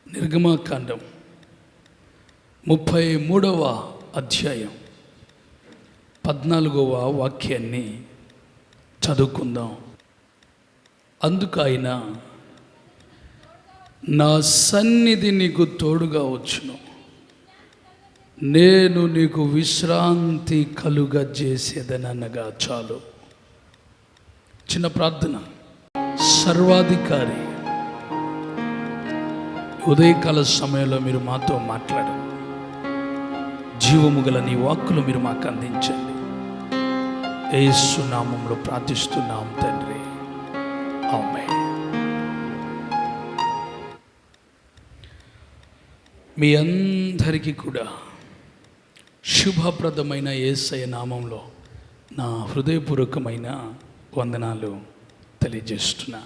నిర్గమాకాండం 33వ అధ్యాయం 14వ వాక్యాన్ని చదువుకుందాం. అందుకు ఆయన, నా సన్నిధి నీకు తోడుగా వచ్చును, నేను నీకు విశ్రాంతి కలుగజేసేదనగా చాలు. చిన్న ప్రార్థన. సర్వాధికారి, ఉదయకాల సమయంలో మీరు మాతో మాట్లాడండి. జీవము గల నీ వాక్కులు మీరు మాకు అందించండి. యేసు నామములో ప్రార్థిస్తున్నాం తండ్రి, ఆమేన్. మీ అందరికీ కూడా శుభప్రదమైన యేసయ్య నామంలో నా హృదయపూర్వకమైన వందనాలు తెలియజేస్తున్నా.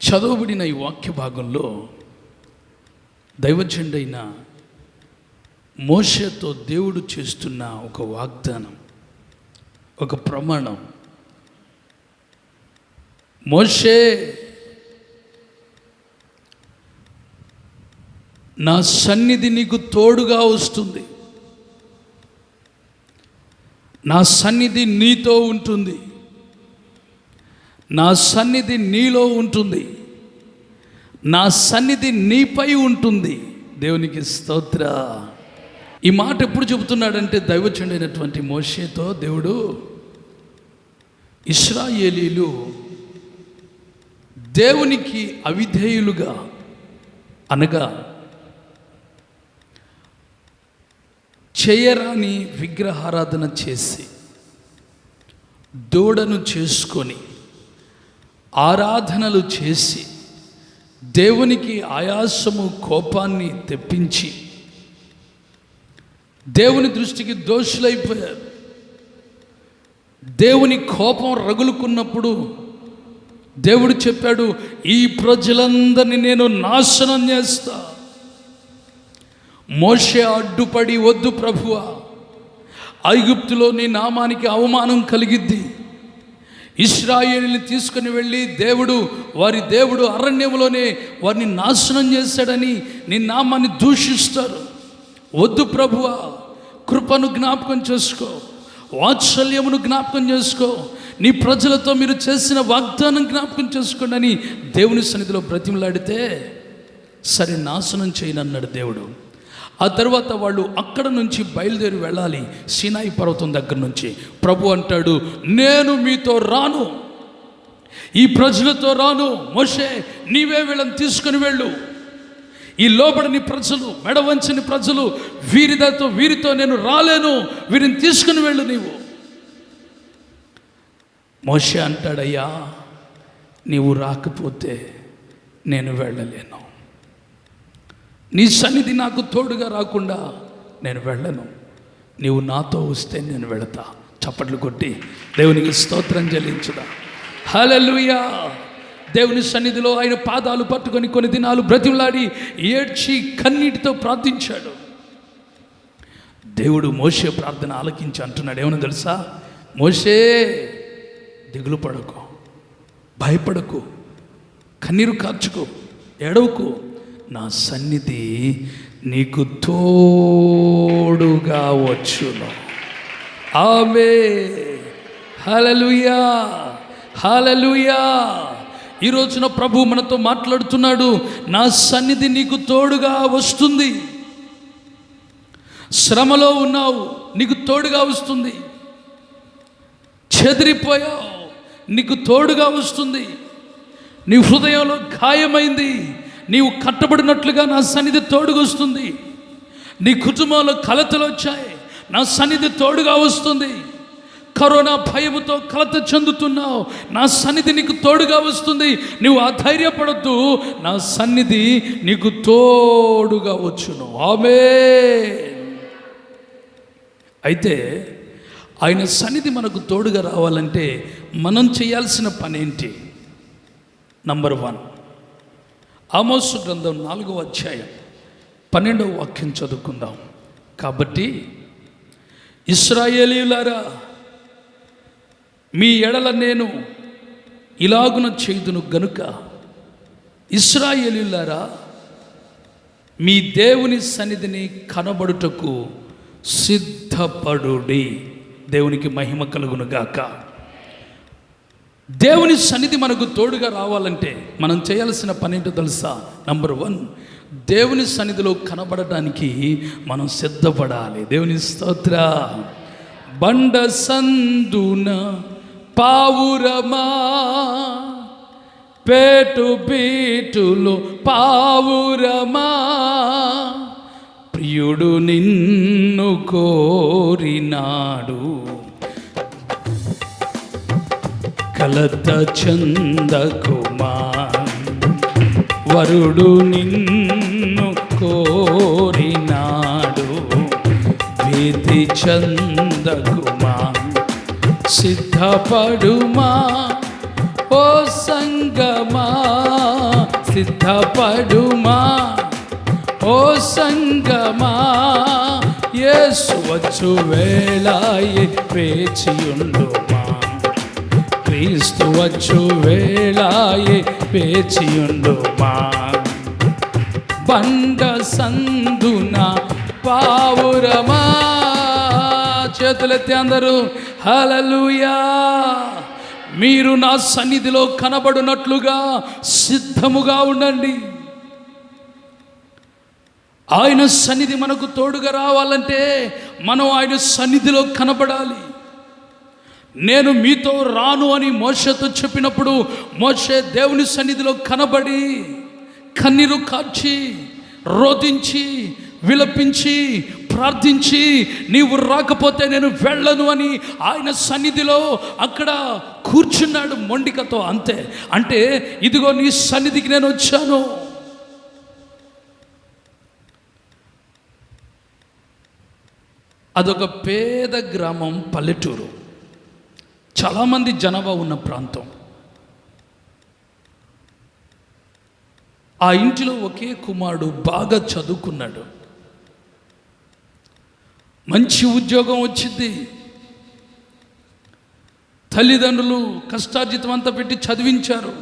చదవబడిన ఈ వాక్య భాగంలో దైవజనుడైన మోషేతో దేవుడు చేస్తున్న ఒక వాగ్దానం, ఒక ప్రమాణం. మోషే, నా సన్నిధి నీకు తోడుగా వస్తుంది, నా సన్నిధి నీతో ఉంటుంది, నా సన్నిధి నీలో ఉంటుంది, నా సన్నిధి నీపై ఉంటుంది. దేవునికి స్తోత్ర. ఈ మాట ఎప్పుడు చెబుతున్నాడంటే, దైవజనుడైనటువంటి మోషేతో దేవుడు, ఇశ్రాయేలీలు దేవునికి అవిధేయులుగా, అనగా చేయరాని విగ్రహారాధన చేసి దూడను చేసుకొని ఆరాధనలు చేసి దేవునికి ఆయాసము, కోపాన్ని తెప్పించి దేవుని దృష్టికి దోషులైపోయారు. దేవుని కోపం రగులుకున్నప్పుడు దేవుడు చెప్పాడు, ఈ ప్రజలందరినీ నేను నాశనం చేస్తా. మోషే అడ్డుపడి, వద్దు ప్రభువా, ఐగుప్తులో నీ నామానికి అవమానం కలిగిద్ది, ఇశ్రాయేలుని తీసుకుని వెళ్ళి వారి దేవుడు అరణ్యంలోనే వారిని నాశనం చేశాడని నీ నామాన్ని దూషిస్తారు. వద్దు ప్రభువా, కృపను జ్ఞాపకం చేసుకో, వాత్సల్యమును జ్ఞాపకం చేసుకో, నీ ప్రజలతో మీరు చేసిన వాగ్దానం జ్ఞాపకం చేసుకోండి అని దేవుని సన్నిధిలో బ్రతిమలాడితే, సరే నాశనం చేయనన్నాడు దేవుడు. ఆ తర్వాత వాళ్ళు అక్కడ నుంచి బయలుదేరి వెళ్ళాలి, సీనాయి పర్వతం దగ్గర నుంచి. ప్రభు అంటాడు, నేను మీతో రాను, ఈ ప్రజలతో రాను. మోషే, నీవే వీళ్ళని తీసుకుని వెళ్ళు. ఈ లోబడని ప్రజలు, మెడవంచని ప్రజలు, వీరితో నేను రాలేను, వీరిని తీసుకుని వెళ్ళు నీవు. మోషే అంటాడయ్యా, నీవు రాకపోతే నేను వెళ్ళలేను, నీ సన్నిధి నాకు తోడుగా రాకుండా నేను వెళ్ళను, నీవు నాతో వస్తే నేను వెళతా. చప్పట్లు కొట్టి దేవునికి స్తోత్రం చెల్లించుదా. హల్లెలూయా. దేవుని సన్నిధిలో ఆయన పాదాలు పట్టుకొని కొన్ని దినాలు బ్రతిమలాడి ఏడ్చి కన్నీటితో ప్రార్థించాడు. దేవుడు మోషే ప్రార్థన ఆలకించి అంటున్నాడు, ఏమన్నా తెలుసా? మోషే, దిగులు పడకు, భయపడకు, కన్నీరు కార్చుకో, ఏడవకు, నా సన్నిధి నీకు తోడుగా వచ్చును. ఆమేన్. హల్లెలూయా, హల్లెలూయా. ఈ రోజున ప్రభు మనతో మాట్లాడుతున్నాడు, నా సన్నిధి నీకు తోడుగా వస్తుంది. శ్రమలో ఉన్నావు, నీకు తోడుగా వస్తుంది. చెదిరిపోయావు, నీకు తోడుగా వస్తుంది. నీ హృదయంలో గాయమైంది, నీవు కట్టబడినట్లుగా నా సన్నిధి తోడుగా వస్తుంది. నీ కుటుంబంలో కలతలు వచ్చాయి, నా సన్నిధి తోడుగా వస్తుంది. కరోనా భయముతో కలత చెందుతున్నావు, నా సన్నిధి నీకు తోడుగా వస్తుంది. నువ్వు అధైర్యపడద్దు, నా సన్నిధి నీకు తోడుగా వచ్చును. ఆమేన్. అయితే ఆయన సన్నిధి మనకు తోడుగా రావాలంటే మనం చేయాల్సిన పని ఏంటి? నంబర్ 1, ఆమోసు గ్రంథం 4వ అధ్యాయం 12వ వాక్యం చదువుకుందాం. కాబట్టి ఇశ్రాయేలీయులారా, మీ ఎడల నేను ఇలాగున చేయుదును గనుక ఇశ్రాయేలీయులారా, మీ దేవుని సన్నిధిని కనబడుటకు సిద్ధపడుడి. దేవునికి మహిమ కలుగును గాక. దేవుని సన్నిధి మనకు తోడుగా రావాలంటే మనం చేయాల్సిన పని ఏంటో తెలుసా? నంబర్ 1, దేవుని సన్నిధిలో కనబడటానికి మనం సిద్ధపడాలి. దేవుని స్తోత్ర. బండ సందున పావురమా, పేటు పీటులో పావురమా, ప్రియుడు నిన్ను కోరినాడు, కలత చందకుమా, వరుడు నిన్ను కోరినాడు, భీతి చందకుమా, సిద్ధపడుమా ఓ సంగమా, సిద్ధపడుమా ఓ సంగమా, యేసు వచ్చు వేళాయే వేచియుండుమా, క్రీస్తు వచ్చు వేళాయే వేచియుండుమా. బండ సందున పావురమా, చేతులెత్తి అందరూ హల్లెలూయా. మీరు నా సన్నిధిలో కనబడినట్లుగా సిద్ధముగా ఉండండి. ఆయన సన్నిధి మనకు తోడుగా రావాలంటే మనం ఆయన సన్నిధిలో కనబడాలి. నేను మీతో రాను అని మోషేతో చెప్పినప్పుడు మోషే దేవుని సన్నిధిలో కనబడి కన్నీరు కార్చి రోదించి విలపించి ప్రార్థించి, నీవు రాకపోతే నేను వెళ్ళను అని ఆయన సన్నిధిలో అక్కడ కూర్చున్నాడు మొండికతో. అంతే. అంటే ఇదిగో నీ సన్నిధికి నేను వచ్చాను. అదొక పేద గ్రామం, పల్లెటూరు, చాలామంది జనాభా ఉన్న ప్రాంతం. ఆ ఇంటిలో ఒకే కుమారుడు బాగా చదువుకున్నాడు, మంచి ఉద్యోగం వచ్చింది. తల్లిదండ్రులు కష్టార్జితం అంతా పెట్టి చదివించారు,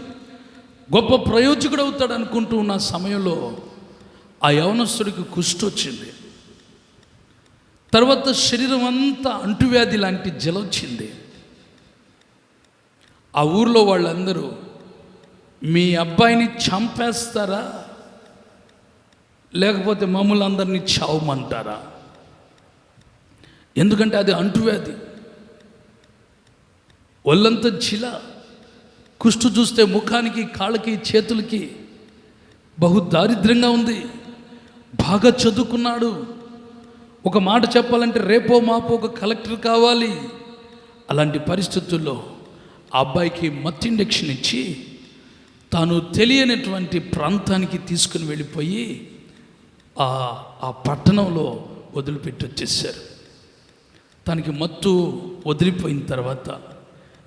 గొప్ప ప్రయోజకుడు అవుతాడు అనుకుంటూ ఉన్న సమయంలో ఆ యవనస్తుడికి కుష్టు వచ్చింది. తర్వాత శరీరం అంతా అంటువ్యాధి లాంటి జలొచ్చింది. ఆ ఊర్లో వాళ్ళందరూ మీ అబ్బాయిని చంపేస్తారా లేకపోతే మమ్మల్ని అందరినీ చావమంటారా? ఎందుకంటే అది అంటువ్యాధి, ఒళ్ళంతా చిల, కుష్టు చూస్తే ముఖానికి కాళ్ళకి చేతులకి బహు దారిద్ర్యంగా ఉంది. బాగా చదువుకున్నాడు, ఒక మాట చెప్పాలంటే రేపో మాపో ఒక కలెక్టర్ కావాలి. అలాంటి పరిస్థితుల్లో ఆ అబ్బాయికి మత్తు ఇంజెక్షన్ ఇచ్చి తాను తెలియనటువంటి ప్రాంతానికి తీసుకుని వెళ్ళిపోయి ఆ పట్టణంలో వదిలిపెట్టి వచ్చేసారు. తనకి మత్తు వదిలిపోయిన తర్వాత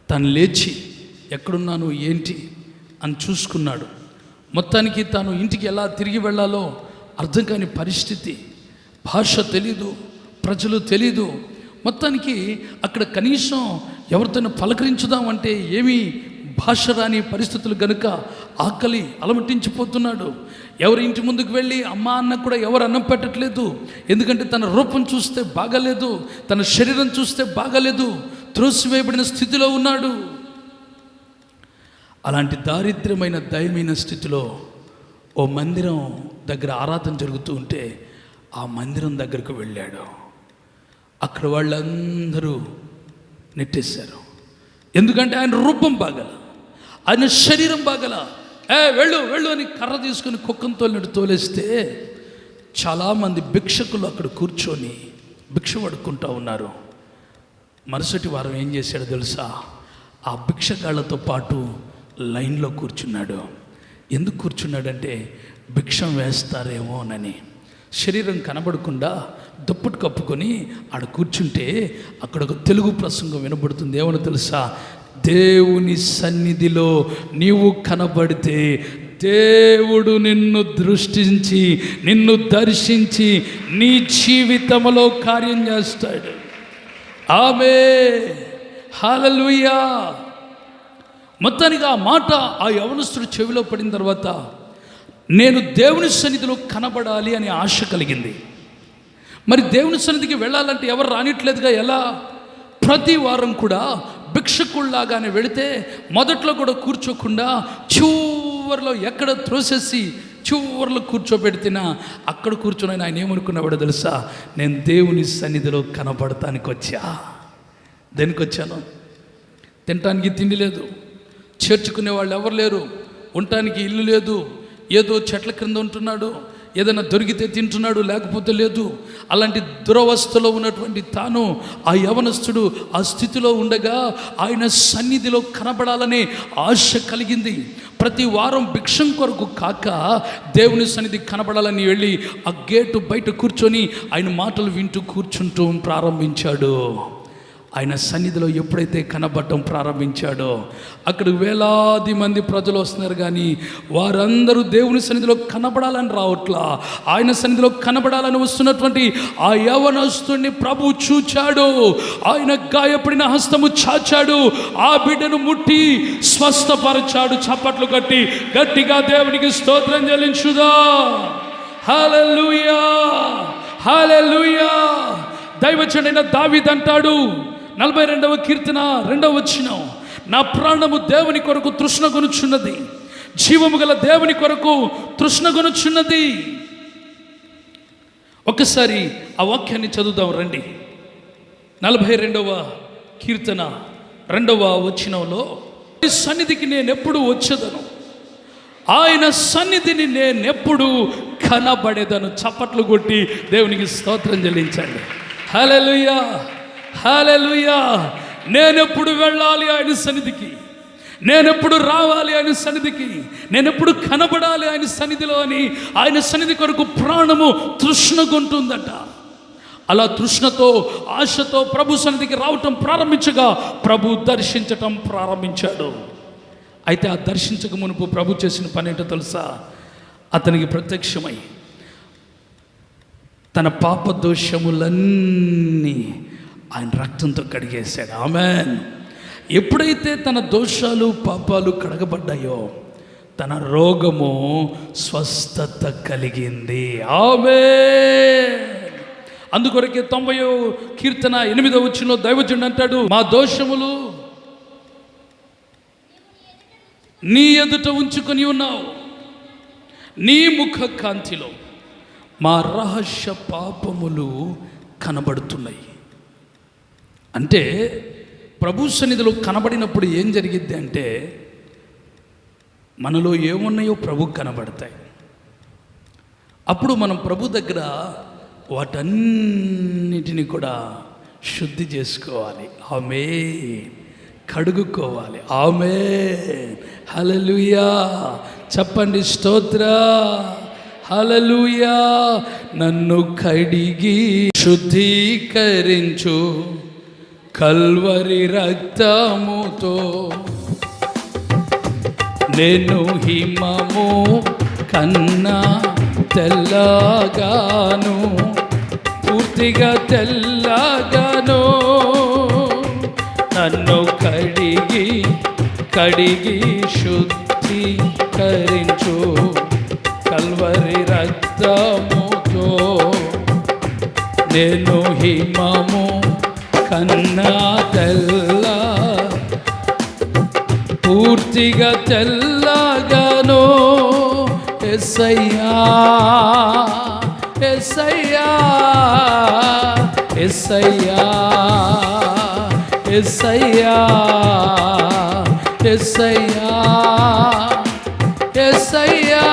తను లేచి ఎక్కడున్నాను ఏంటి అని చూసుకున్నాడు. మొత్తానికి తాను ఇంటికి ఎలా తిరిగి వెళ్ళాలో అర్థం కాని పరిస్థితి, భాష తెలీదు, ప్రజలు తెలీదు. మొత్తానికి అక్కడ కనీసం ఎవరితోనూ పలకరించుదామంటే ఏమీ భాష రాని పరిస్థితులు కనుక ఆకలి అలమటించిపోతున్నాడు. ఎవరి ఇంటి ముందుకు వెళ్ళి అమ్మ అన్న కూడా ఎవరు అన్నం పెట్టట్లేదు. ఎందుకంటే తన రూపం చూస్తే బాగాలేదు, తన శరీరం చూస్తే బాగాలేదు, త్రోసివేయబడిన స్థితిలో ఉన్నాడు. అలాంటి దారిద్ర్యమైన దయమైన స్థితిలో ఓ మందిరం దగ్గర ఆరాధన జరుగుతూ ఉంటే ఆ మందిరం దగ్గరకు వెళ్ళాడు. అక్కడ వాళ్ళందరూ నెట్టేశారు. ఎందుకంటే ఆయన రూపం బాగల, ఆయన శరీరం బాగల. వెళ్ళు వెళ్ళు అని కర్ర తీసుకుని కుక్కను తోలేస్తే చాలామంది భిక్షకులు అక్కడ కూర్చొని భిక్ష పడుకుంటూ ఉన్నారు. మరుసటి వారం ఏం చేశాడో తెలుసా? ఆ భిక్షగాళ్లతో పాటు లైన్లో కూర్చున్నాడు. ఎందుకు కూర్చున్నాడంటే భిక్షం వేస్తారేమోనని. శరీరం కనబడకుండా దుప్పటి కప్పుకొని ఆడ కూర్చుంటే అక్కడ ఒక తెలుగు ప్రసంగం వినబడుతుంది. ఏమని తెలుసా? దేవుని సన్నిధిలో నీవు కనబడితే దేవుడు నిన్ను దృష్టించి నిన్ను దర్శించి నీ జీవితంలో కార్యం చేస్తాడు. ఆమేన్, హల్లెలూయా. మొత్తానికి ఆ మాట ఆ యవనస్తుడు చెవిలో పడిన తర్వాత నేను దేవుని సన్నిధిలో కనబడాలి అనే ఆశ కలిగింది. మరి దేవుని సన్నిధికి వెళ్ళాలంటే ఎవరు రానిట్లేదుగా. ఎలా? ప్రతి వారం కూడా భిక్షకుల్లాగానే వెళితే మొదట్లో కూడా కూర్చోకుండా చివరిలో ఎక్కడ త్రోసేసి చివరిలో కూర్చోబెడితేనా అక్కడ కూర్చొని ఆయన ఏమనుకున్నావాడో తెలుసా? నేను దేవుని సన్నిధిలో కనబడటానికి వచ్చా. దేనికి వచ్చాను? తినటానికి తిండి లేదు, చేర్చుకునే వాళ్ళు ఎవరు లేరు, ఉండటానికి ఇల్లు లేదు, ఏదో చెట్ల క్రింద ఉంటున్నాడు, ఏదైనా దొరికితే తింటున్నాడు, లేకపోతే లేదు. అలాంటి దురవస్థలో ఉన్నటువంటి తాను, ఆ యవనస్తుడు ఆ స్థితిలో ఉండగా ఆయన సన్నిధిలో కనబడాలనే ఆశ కలిగింది. ప్రతి వారం భిక్షం కొరకు కాక దేవుని సన్నిధి కనబడాలని వెళ్ళి ఆ గేటు బయట కూర్చొని ఆయన మాటలు వింటూ కూర్చుంటూ ప్రారంభించాడు. ఆయన సన్నిధిలో ఎప్పుడైతే కనబడటం ప్రారంభించాడో అక్కడికి వేలాది మంది ప్రజలు వస్తున్నారు, కానీ వారందరూ దేవుని సన్నిధిలో కనబడాలని రావట్లా. ఆయన సన్నిధిలో కనబడాలని వస్తున్నటువంటి ఆ యవనస్తుడిని ప్రభు చూచాడు. ఆయన గాయపడిన హస్తము చాచాడు, ఆ బిడ్డను ముట్టి స్వస్థపరచాడు. చప్పట్లు కట్టి గట్టిగా దేవునికి స్తోత్రం చెల్లించుదా. హల్లెలూయా, హల్లెలూయా. దైవజనుడైన దావీదు అంటాడు 42వ కీర్తన 2వ వచనం, నా ప్రాణము దేవుని కొరకు తృష్ణగొనుచున్నది, జీవము గల దేవుని కొరకు తృష్ణగొనుచున్నది. ఒకసారి ఆ వాక్యాన్ని చదువుదాం రండి. 42వ కీర్తన 2వ వచనంలో, సన్నిధికి నేనెప్పుడు వచ్చేదను, ఆయన సన్నిధిని నేనెప్పుడు కనబడేదను. చప్పట్లు కొట్టి దేవునికి స్తోత్రం చెల్లించండి. హల్లెలూయా, హల్లెలూయా. నేనెప్పుడు వెళ్ళాలి ఆయన సన్నిధికి, నేనెప్పుడు రావాలి ఆయన సన్నిధికి, నేనెప్పుడు కనబడాలి ఆయన సన్నిధిలో అని ఆయన సన్నిధి కొరకు ప్రాణము తృష్ణగొంటుందట. అలా తృష్ణతో ఆశతో ప్రభు సన్నిధికి రావటం ప్రారంభించగా ప్రభు దర్శించటం ప్రారంభించాడు. అయితే ఆ దర్శించక మునుపు ప్రభు చేసిన పని ఏంటో తెలుసా? అతనికి ప్రత్యక్షమై తన పాప దోషములన్నీ ఆయన రక్తంతో కడిగేశాడు. ఆమేన్. ఎప్పుడైతే తన దోషాలు పాపాలు కడగబడ్డాయో తన రోగము స్వస్థత కలిగింది. ఆమేన్. అందుకొరకే 90వ కీర్తన 8వ వచనంలో దైవజనుడు అంటాడు, మా దోషములు నీ ఎదుట ఉంచుకొని ఉన్నావు, నీ ముఖ కాంతిలో మా రహస్య పాపములు కనబడుతున్నాయి. అంటే ప్రభు సన్నిధిలో కనబడినప్పుడు ఏం జరిగిద్ది అంటే మనలో ఏమున్నాయో ప్రభు కనబడతాయి. అప్పుడు మనం ప్రభు దగ్గర వాటన్నిటిని కూడా శుద్ధి చేసుకోవాలి. ఆమేన్. కడుగుకోవాలి. ఆమేన్. హల్లెలూయా. చెప్పండి స్తోత్ర. హల్లెలూయా. నన్ను కడిగి శుద్ధీకరించు కల్వరి రక్తముతో, నేను హిమము కన్నా తెల్లగాను, పూర్తిగా తెల్లగాను. నన్ను కడిగి శుద్ధీకరించు కల్వరి రక్తముతో, నేను హిమము కన్నా తెల్ల, పూర్తిగా తెల్లగాను. యేసయ్యా, యేసయ్యా, యేసయ్యా, యేసయ్యా, యేసయ్యా, యేసయ్యా,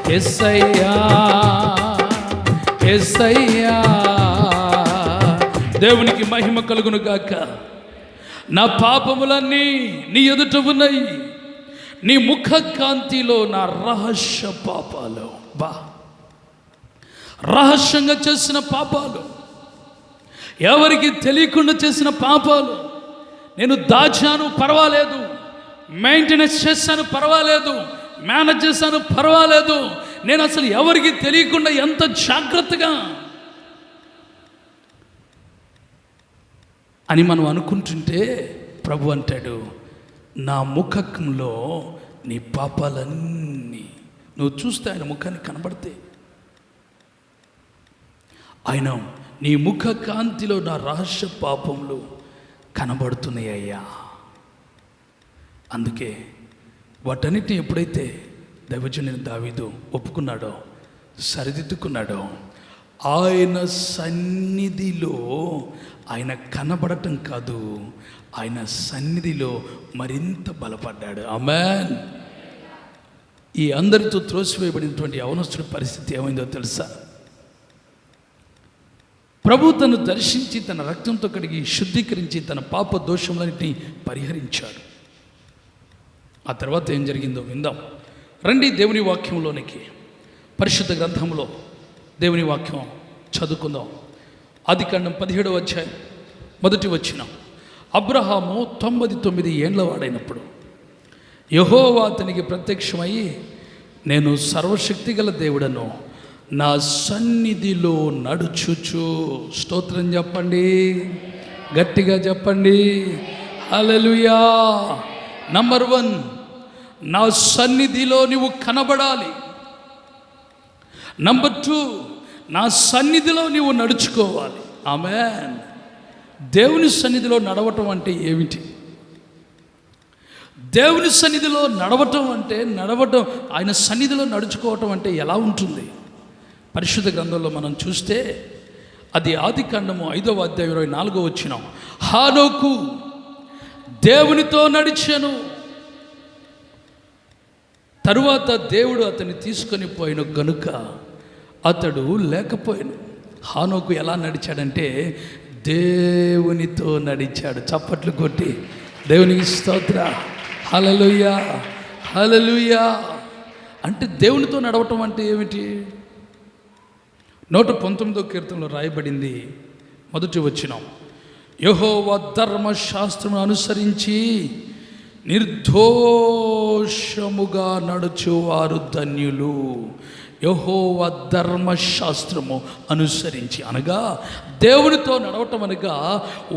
యేసయ్యా, యేసయ్యా. దేవునికి మహిమ కలుగును గాక. నా పాపములన్నీ నీ ఎదుట ఉన్నాయి, నీ ముఖ కాంతిలో నా రహస్య పాపాలు, రహస్యంగా చేసిన పాపాలు, ఎవరికి తెలియకుండా చేసిన పాపాలు, నేను దాచాను పర్వాలేదు, మెయింటెనెన్స్ చేశాను పర్వాలేదు, మేనేజ్ చేశాను పర్వాలేదు, నేను అసలు ఎవరికి తెలియకుండా ఎంత జాగ్రత్తగా అని మనం అనుకుంటుంటే ప్రభు అంటాడు, నా ముఖంలో నీ పాపాలన్నీ నువ్వు చూస్తే ఆయన ముఖాన్ని కనబడితే, ఆయన నీ ముఖ కాంతిలో నా రహస్య పాపములు కనబడుతున్నాయ్యా. అందుకే వాటన్నిటిని ఎప్పుడైతే దైవజనుని దావీదు ఒప్పుకున్నాడో, సరిదిద్దుకున్నాడో, ఆయన సన్నిధిలో ఆయన కనబడటం కాదు, ఆయన సన్నిధిలో మరింత బలపడ్డాడు. ఆమేన్. ఈ అందరితో త్రోసివేయబడినటువంటి యవనస్తుడి పరిస్థితి ఏమైందో తెలుసా? ప్రభు తను దర్శించి తన రక్తంతో కడిగి శుద్ధీకరించి తన పాప దోషములన్నిటినీ పరిహరించాడు. ఆ తర్వాత ఏం జరిగిందో విందాం. రండి దేవుని వాక్యంలోనికి. పరిశుద్ధ గ్రంథంలో దేవుని వాక్యం చదువుకుందాం. ఆదికాండం 17వ అధ్యాయం 1వ వచనం. అబ్రహాము 99 ఏండ్ల వాడైనప్పుడు యెహోవా అతనికి ప్రత్యక్షమయ్యి, నేను సర్వశక్తి గల దేవుడను, నా సన్నిధిలో నడుచుచు. స్తోత్రం చెప్పండి, గట్టిగా చెప్పండి. హల్లెలూయా. నంబర్ 1, నా సన్నిధిలో నువ్వు కనబడాలి. నంబర్ 2, నా సన్నిధిలో నువ్వు నడుచుకోవాలి. ఆమేన్. దేవుని సన్నిధిలో నడవటం అంటే ఏమిటి? దేవుని సన్నిధిలో నడవటం అంటే ఆయన సన్నిధిలో నడుచుకోవటం అంటే ఎలా ఉంటుంది? పరిశుద్ధ గ్రంథంలో మనం చూస్తే అది ఆదికాండము 5వ అధ్యాయం 24వ వచనం. హానోకు దేవునితో నడిచెను, తరువాత దేవుడు అతన్ని తీసుకొని పోయిన గనుక అతడు లేకపోయాను. హానోకు ఎలా నడిచాడంటే దేవునితో నడిచాడు. చప్పట్లు కొట్టి దేవునికి స్తోత్ర. హల్లెలూయా, హల్లెలూయా. అంటే దేవునితో నడవటం అంటే ఏమిటి? 119వ కీర్తనలో రాయబడింది 1వ వచనం. యెహోవా ధర్మశాస్త్రమును అనుసరించి నిర్దోషముగా నడుచువారు ధన్యులు. యెహోవా ధర్మశాస్త్రము అనుసరించి అనగా దేవునితో నడవటం అనగా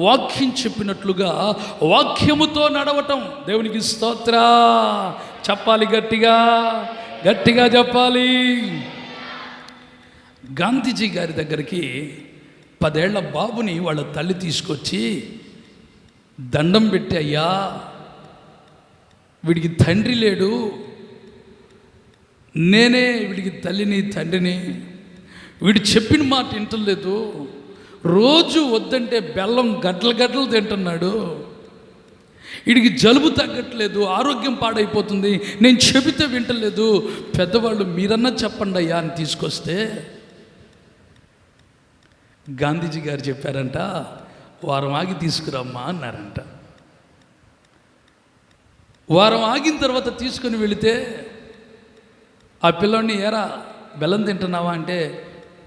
వాక్యం చెప్పినట్లుగా వాక్యముతో నడవటం. దేవునికి స్తోత్ర. చెప్పాలి, గట్టిగా గట్టిగా చెప్పాలి. గాంధీజీ గారి దగ్గరికి 10 ఏళ్ల బాబుని వాళ్ళ తల్లి తీసుకొచ్చి దండం పెట్టి, అయ్యా వీడికి తండ్రి లేడు, నేనే వీడికి తల్లిని తండ్రిని, వీడు చెప్పిన మాట వింటలేదు, రోజు వద్దంటే బెల్లం గడ్డలు గడ్డలు తింటున్నాడు, వీడికి జలుబు తగ్గట్లేదు, ఆరోగ్యం పాడైపోతుంది, నేను చెబితే వింటలేదు, పెద్దవాళ్ళు మీరన్నా చెప్పండి అయ్యా అని తీసుకొస్తే గాంధీజీ గారు చెప్పారంట, వారం ఆగి తీసుకురమ్మా అన్నారంట. వారం ఆగిన తర్వాత తీసుకొని వెళితే ఆ పిల్లోడిని, ఏరా బెల్లం తింటున్నావా అంటే,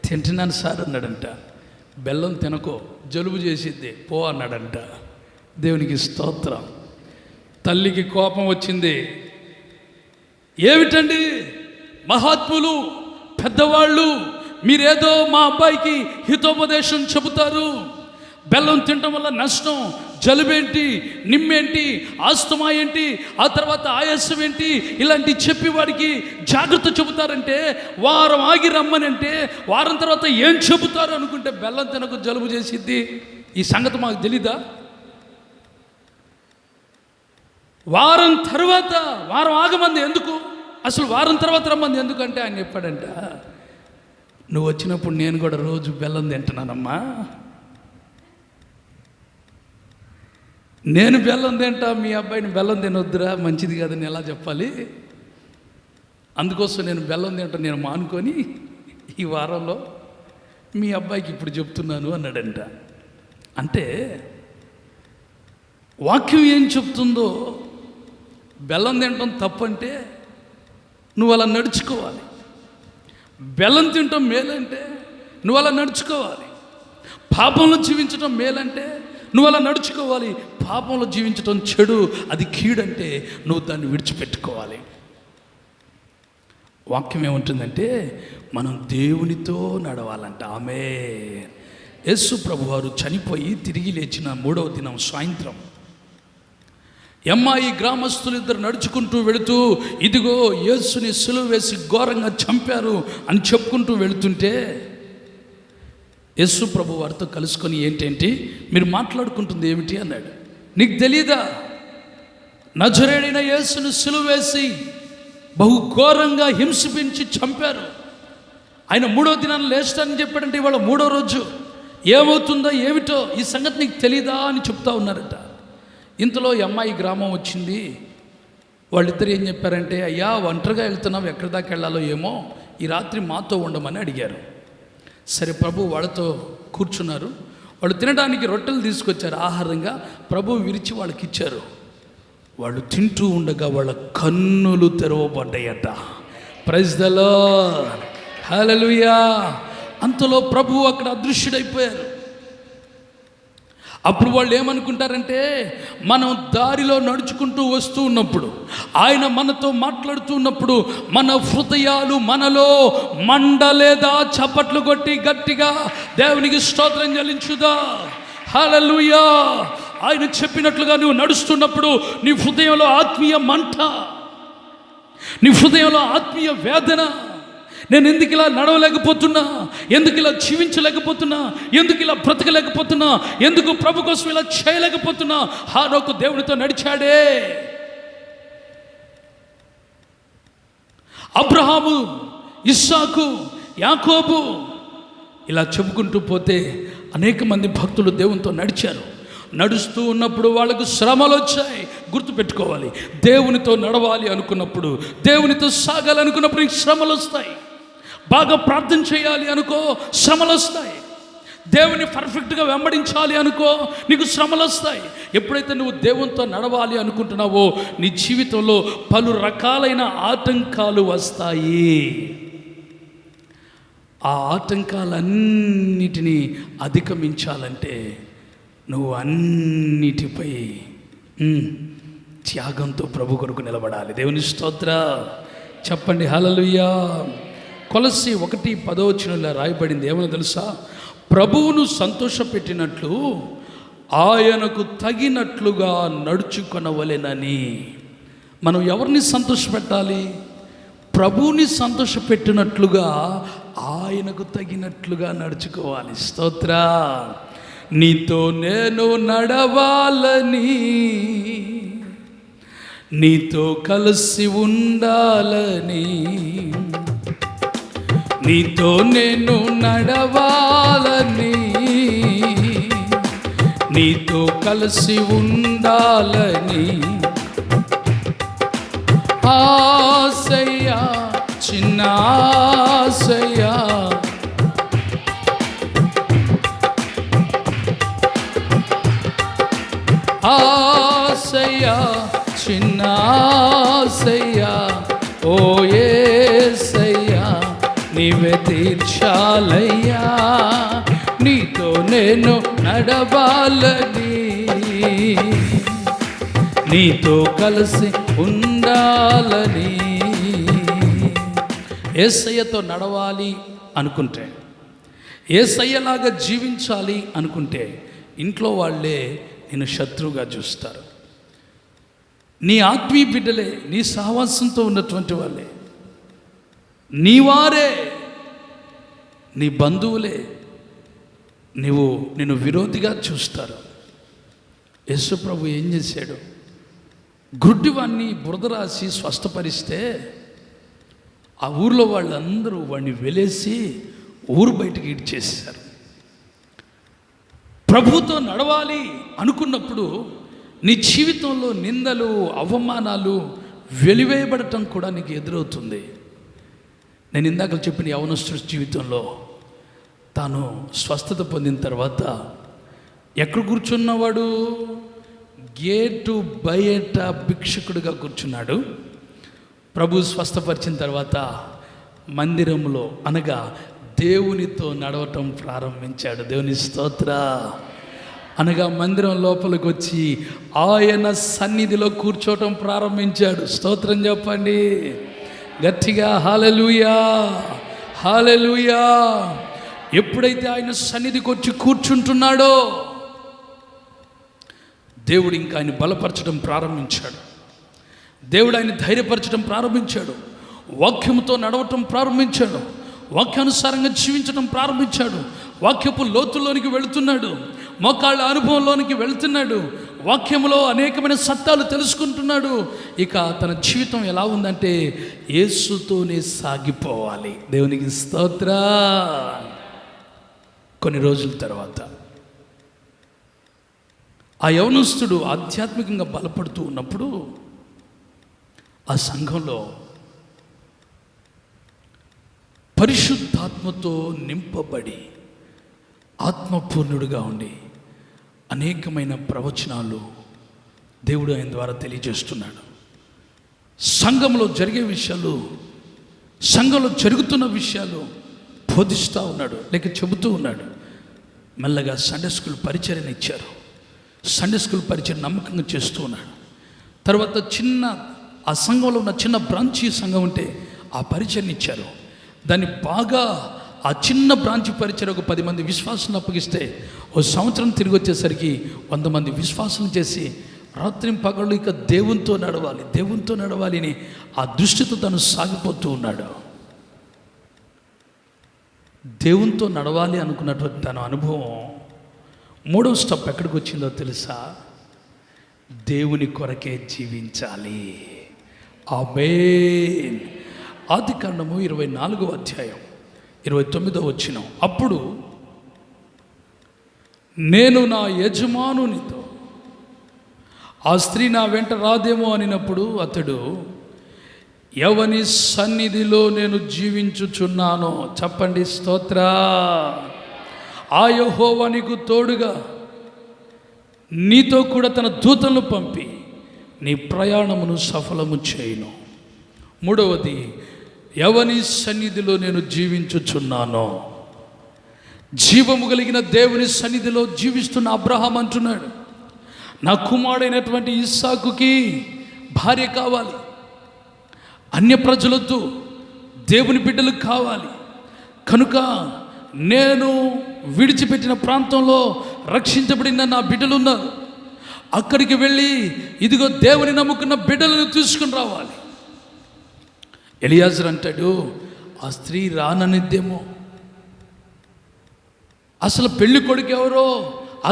తింటున్నాను సార్ అన్నాడంట. బెల్లం తినకో, జలుబు చేసిద్ది, పో అన్నాడంట. దేవునికి స్తోత్రం. తల్లికి కోపం వచ్చింది. ఏమిటండి మహాత్ములు పెద్దవాళ్ళు, మీరేదో మా అబ్బాయికి హితోపదేశం చెబుతారు, బెల్లం తినటం వల్ల నష్టం, జలుబేంటి, నిమ్మేంటి, ఆస్తమా ఏంటి, ఆ తర్వాత ఆయాసం ఏంటి, ఇలాంటి చెప్పి వాడికి జాగ్రత్త చెబుతారంటే, వారం ఆగి రమ్మనంటే వారం తర్వాత ఏం చెబుతారు అనుకుంటే బెల్లం తినకు జలుబు చేసిద్ది. ఈ సంగతి మాకు తెలీదా? వారం ఆగమంది ఎందుకు, అసలు వారం తర్వాత రమ్మంది ఎందుకంటే ఆయన చెప్పాడంట, నువ్వు వచ్చినప్పుడు నేను కూడా రోజు బెల్లం తింటున్నానమ్మా, నేను బెల్లం తింటా, మీ అబ్బాయిని బెల్లం తినొద్దురా, మంచిది కాదని ఎలా చెప్పాలి, అందుకోసం నేను బెల్లం తింటా, నేను మానుకొని ఈ వారంలో మీ అబ్బాయికి ఇప్పుడు చెప్తున్నాను అన్నాడంట. అంటే వాక్యం ఏం చెప్తుందో, బెల్లం తినటం తప్పంటే నువ్వు అలా నడుచుకోవాలి, బెల్లం తినటం మేలంటే నువ్వు అలా నడుచుకోవాలి, పాపంలో జీవించటం మేలంటే నువ్వు అలా నడుచుకోవాలి, పాపంలో జీవించటం చెడు, అది కీడంటే నువ్వు దాన్ని విడిచిపెట్టుకోవాలి. వాక్యం ఏముంటుందంటే మనం దేవునితో నడవాలంట. ఆమేన్. యేసు ప్రభువారు చనిపోయి తిరిగి లేచిన 3వ దినం సాయంత్రం ఎమ్మాయి గ్రామస్తులు ఇద్దరు నడుచుకుంటూ వెళుతూ ఇదిగో యేసుని సిలువ వేసి ఘోరంగా చంపారు అని చెప్పుకుంటూ వెళుతుంటే యేసు ప్రభు వారితో కలుసుకొని ఏంటేంటి మీరు మాట్లాడుకుంటుంది ఏమిటి అన్నాడు. నీకు తెలీదా, నజరేయుడైన యేసుని సిలువ వేసి బహు ఘోరంగా హింసించి చంపారు. ఆయన 3వ దినాన్ని లేస్తానని చెప్పాడంటే ఇవాళ 3వ రోజు. ఏమవుతుందో ఏమిటో ఈ సంగతి నీకు తెలీదా అని చెప్తా ఉన్నారట. ఇంతలో అమ్మాయి గ్రామం వచ్చింది. వాళ్ళిద్దరు ఏం చెప్పారంటే, అయ్యా ఒంటరిగా వెళ్తున్నావు, ఎక్కడి దాకా వెళ్ళాలో ఏమో, ఈ రాత్రి మాతో ఉండమని అడిగారు. సరే ప్రభు వాళ్ళతో కూర్చున్నారు. వాళ్ళు తినడానికి రొట్టెలు తీసుకొచ్చారు ఆహారంగా. ప్రభు విరిచి వాళ్ళకి ఇచ్చారు. వాళ్ళు తింటూ ఉండగా వాళ్ళ కన్నులు తెరవబడ్డాయట. ప్రైజ్ ద లార్డ్, హల్లెలూయా. అంతలో ప్రభు అక్కడ అదృశ్యుడైపోయారు. అప్పుడు వాళ్ళు ఏమనుకుంటారంటే, మనం దారిలో నడుచుకుంటూ వస్తూ ఉన్నప్పుడు, ఆయన మనతో మాట్లాడుతూ ఉన్నప్పుడు మన హృదయాలు మనలో మండలేదా? చప్పట్లు కొట్టి గట్టిగా దేవునికి స్తోత్రం చెల్లించుదా. హల్లెలూయా. ఆయన చెప్పినట్లుగా నువ్వు నడుస్తున్నప్పుడు నీ హృదయంలో ఆత్మీయ మంట, నీ హృదయంలో ఆత్మీయ వేదన. నేను ఎందుకు ఇలా నడవలేకపోతున్నా, ఎందుకు ఇలా జీవించలేకపోతున్నా, ఎందుకు ఇలా బ్రతకలేకపోతున్నా, ఎందుకు ప్రభు కోసం ఇలా చేయలేకపోతున్నా? హానోకు దేవునితో నడిచాడే. అబ్రహాము, ఇస్సాకు, యాకోబు ఇలా చెప్పుకుంటూ పోతే అనేక మంది భక్తులు దేవునితో నడిచారు. నడుస్తూ ఉన్నప్పుడు వాళ్ళకు శ్రమలు వచ్చాయి. గుర్తుపెట్టుకోవాలి, దేవునితో నడవాలి అనుకున్నప్పుడు, దేవునితో సాగాలి అనుకున్నప్పుడు నీకు శ్రమలు వస్తాయి. బాగా ప్రార్థన చేయాలి అనుకో, శ్రమలు వస్తాయి. దేవుని పర్ఫెక్ట్గా వెంబడించాలి అనుకో, నీకు శ్రమలు వస్తాయి. ఎప్పుడైతే నువ్వు దేవునితో నడవాలి అనుకుంటున్నావో నీ జీవితంలో పలు రకాలైన ఆటంకాలు వస్తాయి. ఆ ఆటంకాలన్నిటినీ అధిగమించాలంటే నువ్వు అన్నిటిపై త్యాగంతో ప్రభు కొరకు నిలబడాలి. దేవుని స్తోత్ర చెప్పండి, హల్లెలూయా. కొలస్సీ 1:10 రాయబడింది. ఏమో తెలుసా? ప్రభువును సంతోషపెట్టినట్లు ఆయనకు తగినట్లుగా నడుచుకొనవలెనని. మనం ఎవరిని సంతోషపెట్టాలి? ప్రభువుని సంతోషపెట్టినట్లుగా ఆయనకు తగినట్లుగా నడుచుకోవాలి. స్తోత్ర. నీతో నేను నడవాలని, నీతో కలిసి ఉండాలని, నీతో నేను నడవాలని, నీతో కలిసి ఉండాలని ఆశయ్యా, చిన్న ఆశయ్యా, ఆశయ్యా, చిన్న ఆశయ్యా, ఓ యేసయ్యా నీవే తీర్చాలయ్యా, నీతో నేను నడవాలని, నీతో కలిసి ఉండాలని. యేసయ్యతో నడవాలి అనుకుంటే, యేసయ్యలాగా జీవించాలి అనుకుంటే ఇంట్లో వాళ్ళే నేను శత్రువుగా చూస్తారు. నీ ఆత్మీయ బిడ్డలే, నీ సహవాసంతో ఉన్నటువంటి వాళ్ళే, నీ వారే, నీ బంధువులే నిన్ను విరోధిగా చూస్తారు. యేసు ప్రభు ఏం చేశాడు? గుడ్డివాణ్ణి బురద రాసి స్వస్థపరిస్తే ఆ ఊర్లో వాళ్ళందరూ వాడిని వెలేసి ఊరు బయటకు ఈడ్చేశారు. ప్రభుతో నడవాలి అనుకున్నప్పుడు నీ జీవితంలో నిందలు, అవమానాలు వెలివేయబడటం కూడా నీకు ఎదురవుతుంది. నేను ఇందాక చెప్పిన యవనస్తుడి జీవితంలో తాను స్వస్థత పొందిన తర్వాత ఎక్కడ కూర్చున్నవాడు? గేటు బయట భిక్షకుడిగా కూర్చున్నాడు. ప్రభు స్వస్థపరిచిన తర్వాత మందిరంలో అనగా దేవునితో నడవటం ప్రారంభించాడు. దేవుని స్తోత్ర. అనగా మందిరం లోపలికి వచ్చి ఆయన సన్నిధిలో కూర్చోవటం ప్రారంభించాడు. స్తోత్రం చెప్పండి గట్టిగా, హల్లెలూయా, హల్లెలూయా. ఎప్పుడైతే ఆయన సన్నిధికి వచ్చి కూర్చుంటున్నాడో దేవుడు ఇంకా ఆయన బలపరచడం ప్రారంభించాడు. దేవుడు ఆయన ధైర్యపరచడం ప్రారంభించాడు. వాక్యంతో నడవటం ప్రారంభించాడు. వాక్యానుసారంగా జీవించడం ప్రారంభించాడు. వాక్యపు లోతుల్లోనికి వెళుతున్నాడు. మోకాళ్ళ అనుభవంలోనికి వెళుతున్నాడు. వాక్యములో అనేకమైన సత్యాలు తెలుసుకుంటున్నాడు. ఇక తన జీవితం ఎలా ఉందంటే యేసుతోనే సాగిపోవాలి. దేవునికి స్తోత్రం. కొన్ని రోజుల తర్వాత ఆ యవనస్తుడు ఆధ్యాత్మికంగా బలపడుతూ ఉన్నప్పుడు ఆ సంఘంలో పరిశుద్ధాత్మతో నింపబడి ఆత్మపూర్ణుడుగా ఉండి అనేకమైన ప్రవచనాలు దేవుడు ఆయన ద్వారా తెలియజేస్తున్నాడు. సంఘంలో జరిగే విషయాలు, సంఘంలో జరుగుతున్న విషయాలు బోధిస్తూ ఉన్నాడు, లేక చెబుతూ ఉన్నాడు. మెల్లగా సండే స్కూల్ పరిచర్యను ఇచ్చారు. సండే స్కూల్ పరిచయం నమ్మకంగా చేస్తూ ఉన్నాడు. తర్వాత ఆ సంఘంలో ఉన్న చిన్న బ్రాంచీ సంఘం ఉంటే ఆ పరిచయం ఇచ్చారు. దాన్ని బాగా ఆ చిన్న బ్రాంచ్ పరిచయం ఒక 10 మంది విశ్వాసులను అప్పగిస్తే ఓ సంవత్సరం తిరిగి వచ్చేసరికి 100 మంది విశ్వాసం చేసి రాత్రి పగళ్ళు ఇక దేవునితో నడవాలి అని ఆ దృష్టితో తను సాగిపోతూ ఉన్నాడు. దేవునితో నడవాలి అనుకున్నటువంటి తన అనుభవం 3వ స్టెప్ ఎక్కడికి వచ్చిందో తెలుసా? దేవుని కొరకే జీవించాలి. ఆమేన్. ఆదికాండము 24వ అధ్యాయం 29వ వచనం. అప్పుడు నేను నా యజమానునితో ఆ స్త్రీ నా వెంట రాదేమో అనినప్పుడు అతడు, ఎవని సన్నిధిలో నేను జీవించుచున్నానో, చెప్పండి స్తోత్ర, ఆ యెహోవా నీకు తోడుగా నీతో కూడా తన దూతలను పంపి నీ ప్రయాణమును సఫలము చేయును. 3వది, ఎవని సన్నిధిలో నేను జీవించుచున్నానో. జీవము కలిగిన దేవుని సన్నిధిలో జీవిస్తున్న అబ్రహాం అంటున్నాడు, నా కుమారుడైనటువంటి ఇస్సాకుకి భార్య కావాలి, అన్య ప్రజలతో దేవుని బిడ్డలు కావాలి. కనుక నేను విడిచిపెట్టిన ప్రాంతంలో రక్షించబడిన నా బిడ్డలు ఉన్నారు. అక్కడికి వెళ్ళి ఇదిగో దేవుని నమ్ముకున్న బిడ్డలను తీసుకుని రావాలి. ఎలియాజరు అంటాడు, ఆ స్త్రీ రాననిద్దేమో, అసలు పెళ్లి కొడుకు ఎవరో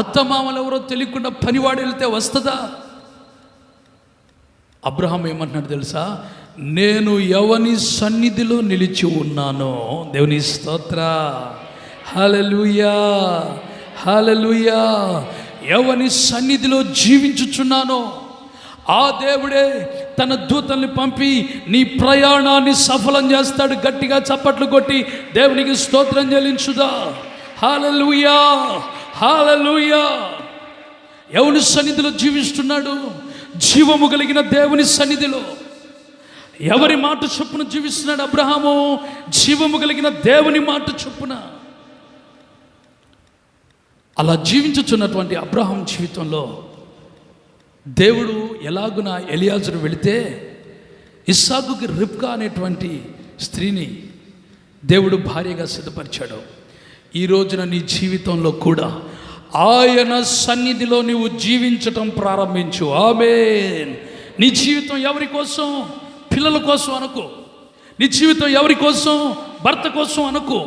అత్తమామలు ఎవరో తెలియకుండా పనివాడు వెళ్తే వస్తుందా? అబ్రహాం ఏమంటున్నాడు తెలుసా? నేను ఎవని సన్నిధిలో నిలిచి ఉన్నానో, దేవుని స్తోత్ర, హల్లెలూయా హల్లెలూయా, ఎవని సన్నిధిలో జీవించుచున్నానో ఆ దేవుడే తన దూతల్ని పంపి నీ ప్రయాణాన్ని సఫలం చేస్తాడు. గట్టిగా చప్పట్లు కొట్టి దేవునికి స్తోత్రం చెల్లించుదా. హల్లెలూయా హల్లెలూయా. ఎవని సన్నిధిలో జీవిస్తున్నాడు? జీవము కలిగిన దేవుని సన్నిధిలో. ఎవరి మాట చొప్పున జీవిస్తున్నాడు అబ్రహాము? జీవము కలిగిన దేవుని మాట చొప్పున. అలా జీవించుచున్నటువంటి అబ్రహాం జీవితంలో దేవుడు ఎలాగున ఎలియాజరు వెళితే ఇస్సాకుకి రిబ్కా అనేటువంటి స్త్రీని దేవుడు భార్యగా సిద్ధపరిచాడు. ఈ రోజున నీ జీవితంలో కూడా ఆయన సన్నిధిలో నీవు జీవించటం ప్రారంభించు. ఆమేన్. నీ జీవితం ఎవరి కోసం? పిల్లల కోసం అనుకో. నీ జీవితం ఎవరి కోసం? భర్త కోసం అనుకో.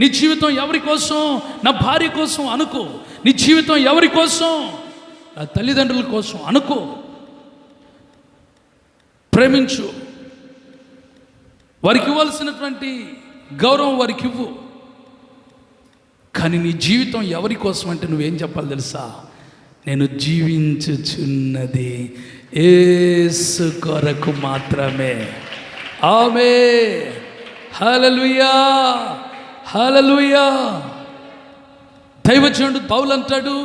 నీ జీవితం ఎవరి కోసం? నా భార్య కోసం అనుకో. నీ జీవితం ఎవరి కోసం? నా తల్లిదండ్రుల కోసం అనుకో. ప్రేమించు, వారికి ఇవ్వాల్సినటువంటి గౌరవం వారికి ఇవ్వు. కానీ నీ జీవితం ఎవరి కోసం అంటే నువ్వేం చెప్పాలి తెలుసా? నేను జీవించుచున్నది యేసు కొరకు మాత్రమే. ఆమేన్. హల్లెలూయా హల్లెలూయా. దైవజనుడు పౌలు అంటాడు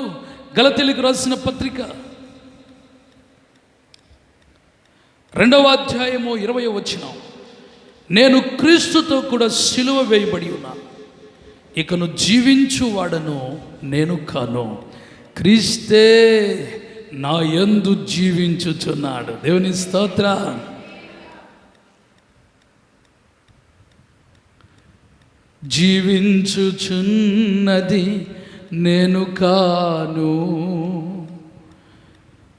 గలతీయులకు రాసిన పత్రిక 2వ అధ్యాయము 20వ వచనం, నేను క్రీస్తుతో కూడా సిలువ వేయబడి ఉన్నాను, ఇకను జీవించువాడను నేను కాను, క్రీస్తే నా యందు జీవించుచున్నాడు. దేవుని స్తోత్రం. జీవించుచున్నది నేను కాను,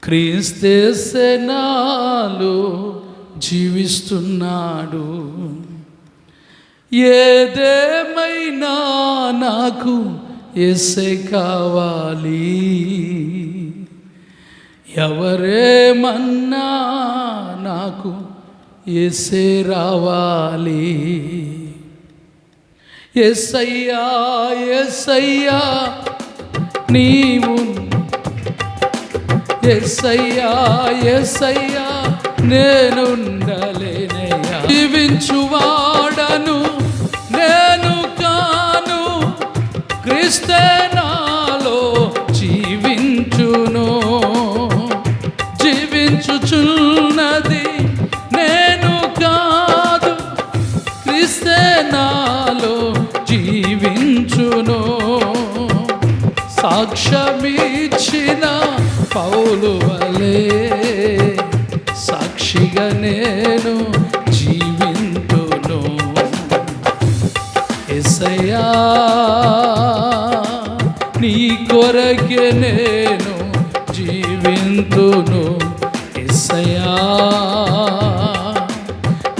క్రీస్తేసే నాలో జీవిస్తున్నాడు. ఏదేమైనా నాకు యేసే కావాలి, ఎవరేమన్నా నాకు యేసే రావాలి. యేసయ్యా యేసయ్యా నీవు, యేసయ్యా యేసయ్యా నేనుండలేనయ్యా. జీవించువాడను నేను కాను, క్రీస్తే నాలో జీవించును. జీవించుచున్నది నేను కాదు, క్రీస్తే నాలో జీవించును. సాక్ష్యమిచ్చిన పౌలు వలే సాక్షిగా నేను జీవింతును. యేసయ్యా నీ కొరకే నేను జీవింతును. యేసయ్యా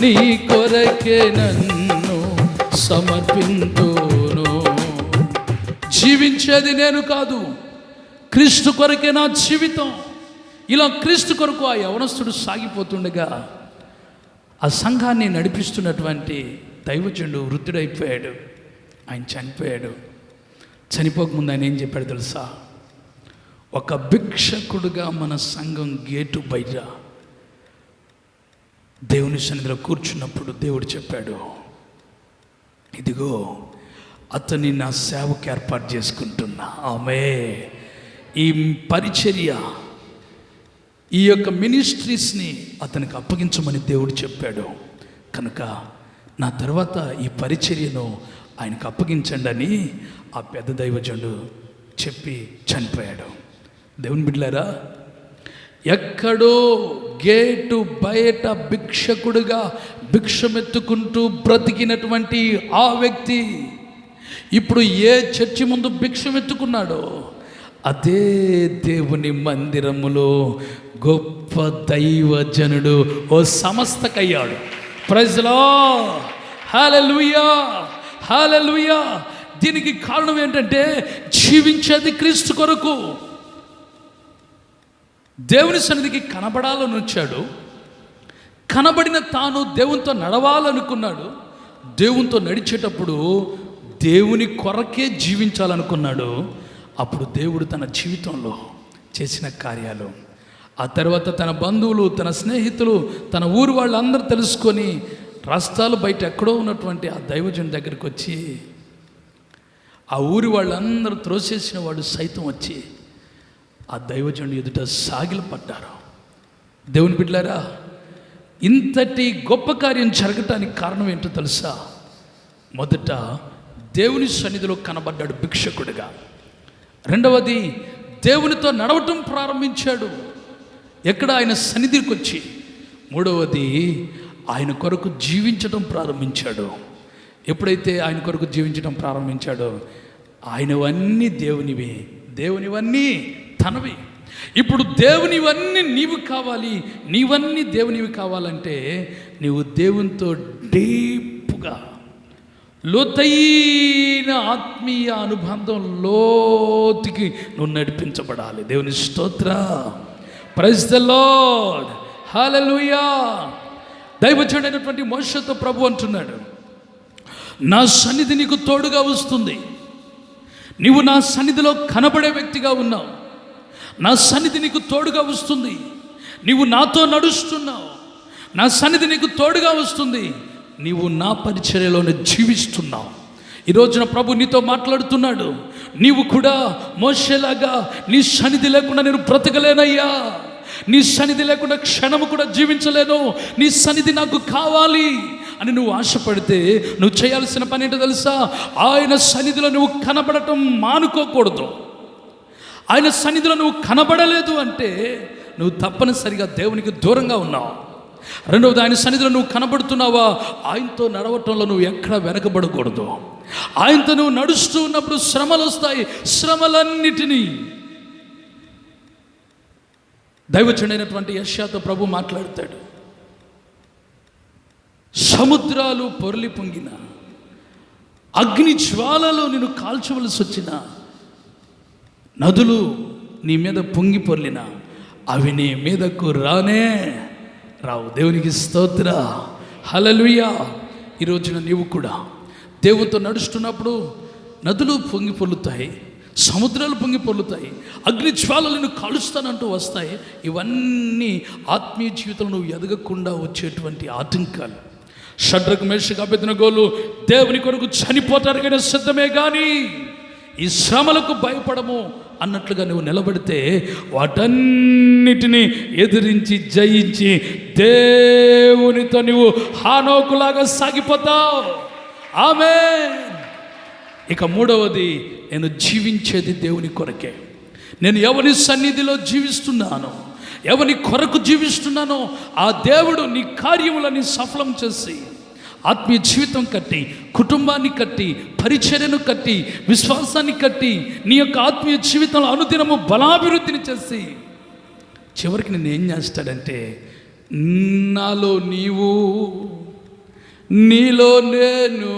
నీ కొరకే నన్ను సమర్పింతును. జీవించేది నేను కాదు, క్రీస్తు కొరకే నా జీవితం. ఇలా క్రీస్తు కొరకు ఆ యవనస్తుడు సాగిపోతుండగా ఆ సంఘాన్ని నడిపిస్తున్నటువంటి దైవజనుడు వృద్ధుడైపోయాడు. ఆయన చనిపోయాడు. చనిపోకముందు ఆయన ఏం చెప్పాడు తెలుసా? ఒక భిక్షకుడుగా మన సంఘం గేటు బయట దేవుని సన్నిధిలో కూర్చున్నప్పుడు దేవుడు చెప్పాడు, ఇదిగో అతన్ని నా సేవకు ఏర్పాటు చేసుకుంటున్నా. ఆమె ఈ పరిచర్య, ఈ యొక్క మినిస్ట్రీస్ని అతనికి అప్పగించమని దేవుడు చెప్పాడు. కనుక నా తర్వాత ఈ పరిచర్యను ఆయనకు అప్పగించండి అని ఆ పెద్ద దైవజనుడు చెప్పి చనిపోయాడు. దేవుని బిడ్డలారా, ఎక్కడో గేటు బయట భిక్షకుడుగా భిక్షమెత్తుకుంటూ బ్రతికినటువంటి ఆ వ్యక్తి ఇప్పుడు ఏ చర్చి ముందు భిక్షమెత్తుకున్నాడో అదే దేవుని మందిరములో గొప్ప దైవజనుడు ఓ సమస్తకయ్యాడు. ప్రైజ్ ది లార్డ్, హల్లెలూయా, హల్లెలూయా. దీనికి కారణం ఏంటంటే జీవించేది క్రీస్తు కొరకు. దేవుని సన్నిధికి కనబడాలని వచ్చాడు. కనబడిన తాను దేవునితో నడవాలనుకున్నాడు. దేవునితో నడిచేటప్పుడు దేవుని కొరకే జీవించాలనుకున్నాడు. అప్పుడు దేవుడు తన జీవితంలో చేసిన కార్యాలు, ఆ తర్వాత తన బంధువులు, తన స్నేహితులు, తన ఊరు వాళ్ళందరూ తెలుసుకొని రాష్ట్రాలు బయట ఎక్కడో ఉన్నటువంటి ఆ దైవజనుడి దగ్గరికి వచ్చి, ఆ ఊరి వాళ్ళందరూ త్రోసేసిన వాడు సైతం వచ్చి ఆ దైవజనుడి ఎదుట సాగిలు పడ్డారు. దేవుని బిడ్డలారా, ఇంతటి గొప్ప కార్యం జరగటానికి కారణం ఏంటో తెలుసా? మొదట దేవుని సన్నిధిలో కనబడ్డాడు భిక్షకుడిగా. రెండవది దేవునితో నడవటం ప్రారంభించాడు ఎక్కడ? ఆయన సన్నిధికి వచ్చి. మూడవది ఆయన కొరకు జీవించడం ప్రారంభించాడు. ఎప్పుడైతే ఆయన కొరకు జీవించడం ప్రారంభించాడో ఆయనవన్నీ దేవునివి, దేవునివన్నీ తనవి. ఇప్పుడు దేవునివన్నీ నీవు కావాలి, నీవన్నీ దేవునివి కావాలంటే నీవు దేవునితో డీప్గా లోతైన ఆత్మీయ అనుబంధం లోతుకి నువ్వు నడిపించబడాలి. దేవుని స్తోత్ర, ప్రైజ్ ది లార్డ్, హల్లెలూయా. దైవజనుడైనటువంటి మోషేతో ప్రభు అంటున్నాడు, నా సన్నిధి నీకు తోడుగా వస్తుంది. నీవు నా సన్నిధిలో కనబడే వ్యక్తిగా ఉన్నావు. నా సన్నిధి నీకు తోడుగా వస్తుంది. నీవు నాతో నడుస్తున్నావు. నా సన్నిధి నీకు తోడుగా వస్తుంది. నీవు నా పరిచర్యలోనే జీవిస్తున్నావు. ఈ రోజున ప్రభు నీతో మాట్లాడుతున్నాడు. నీవు కూడా మోషేలాగా నీ సన్నిధి లేకుండా నేను బ్రతకలేనయ్యా, నీ సన్నిధి లేకుండా క్షణము కూడా జీవించలేను, నీ సన్నిధి నాకు కావాలి అని నువ్వు ఆశపడితే నువ్వు చేయాల్సిన పని ఏంటో తెలుసా? ఆయన సన్నిధిలో నువ్వు కనబడటం మానుకోకూడదు. ఆయన సన్నిధిలో నువ్వు కనబడలేదు అంటే నువ్వు తప్పనిసరిగా దేవునికి దూరంగా ఉన్నావు. రెండవది, ఆయన సన్నిధిలో నువ్వు కనబడుతున్నావా, ఆయనతో నడవటంలో నువ్వు ఎక్కడ వెనకబడకూడదు. ఆయనతో నువ్వు నడుస్తూ ఉన్నప్పుడు శ్రమలు వస్తాయి. శ్రమలన్నిటినీ దైవజనుడైనటువంటి యెషయాతో ప్రభు మాట్లాడతాడు. సముద్రాలు పొరలి పొంగిన, అగ్ని జ్వాలలో నిన్ను కాల్చవలసి వచ్చిన, నదులు నీ మీద పొంగి పొర్లిన, అవి నీ మీదకు రానే రావు. దేవునికి స్తోత్ర, హల్లెలూయా. ఈ రోజున నీవు కూడా దేవునితో నడుస్తున్నప్పుడు నదులు పొంగి పొర్లుతాయి, సముద్రాలు పొంగి పొర్లుతాయి, అగ్ని జ్వాలలు నిన్ను కాలుస్తానంటూ వస్తాయి. ఇవన్నీ ఆత్మీయ జీవితంలో నువ్వు ఎదగకుండా వచ్చేటువంటి ఆటంకాలు. షడ్రకు, మేషకు, అబేద్నెగోలు దేవుని కొరకు చనిపోతారు కానీ సిద్ధమే కానీ ఈ శ్రమలకు భయపడము అన్నట్లుగా నువ్వు నిలబడితే వాటన్నిటినీ ఎదిరించి జయించి దేవునితో నువ్వు హానోకులాగా సాగిపోతావు. ఆమేన్. ఇక మూడవది, నేను జీవించేది దేవుని కొరకే. నేను ఎవరి సన్నిధిలో జీవిస్తున్నానో, ఎవరి కొరకు జీవిస్తున్నానో ఆ దేవుడు నీ కార్యములని సఫలం చేసి ఆత్మీయ జీవితం కట్టి, కుటుంబాన్ని కట్టి, పరిచర్యను కట్టి, విశ్వాసాన్ని కట్టి, నీ యొక్క ఆత్మీయ జీవితంలో అనుదినము బలాభివృద్ధిని చేసి చివరికి నేను ఏం చేస్తాడంటే, నాలో నీవు నీలో నేను